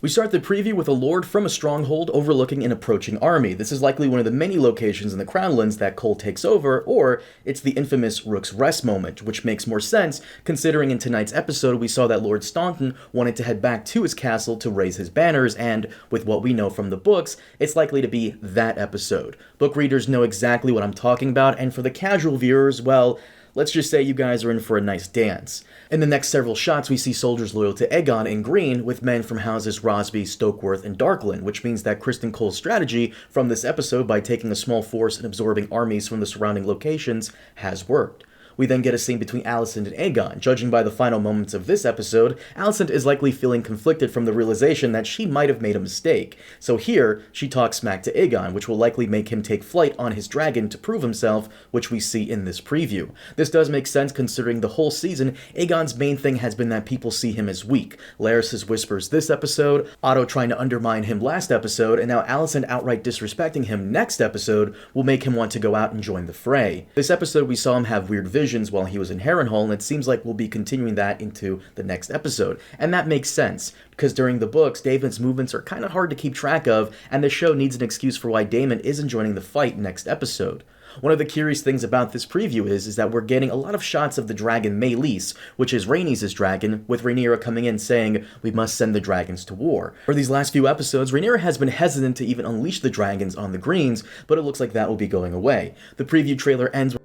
We start the preview with a lord from a stronghold overlooking an approaching army. This is likely one of the many locations in the Crownlands that Cole takes over, or it's the infamous Rook's Rest moment, which makes more sense considering in tonight's episode we saw that Lord Staunton wanted to head back to his castle to raise his banners, and with what we know from the books, it's likely to be that episode. Book readers know exactly what I'm talking about, and for the casual viewers, well, let's just say you guys are in for a nice dance. In the next several shots, we see soldiers loyal to Aegon in green, with men from houses Rosby, Stokeworth, and Darkland, which means that Criston Cole's strategy from this episode by taking a small force and absorbing armies from the surrounding locations has worked. We then get a scene between Alicent and Aegon. Judging by the final moments of this episode, Alicent is likely feeling conflicted from the realization that she might have made a mistake. So here, she talks smack to Aegon, which will likely make him take flight on his dragon to prove himself, which we see in this preview. This does make sense considering the whole season, Aegon's main thing has been that people see him as weak. Larys' whispers this episode, Otto trying to undermine him last episode, and now Alicent outright disrespecting him next episode will make him want to go out and join the fray. This episode we saw him have weird visions while he was in Harrenhal, and it seems like we'll be continuing that into the next episode. And that makes sense, because during the books, Daemon's movements are kind of hard to keep track of, and the show needs an excuse for why Daemon isn't joining the fight next episode. One of the curious things about this preview is that we're getting a lot of shots of the dragon Meleys, which is Rhaenys' dragon, with Rhaenyra coming in saying, "We must send the dragons to war." For these last few episodes, Rhaenyra has been hesitant to even unleash the dragons on the Greens, but it looks like that will be going away. The preview trailer ends with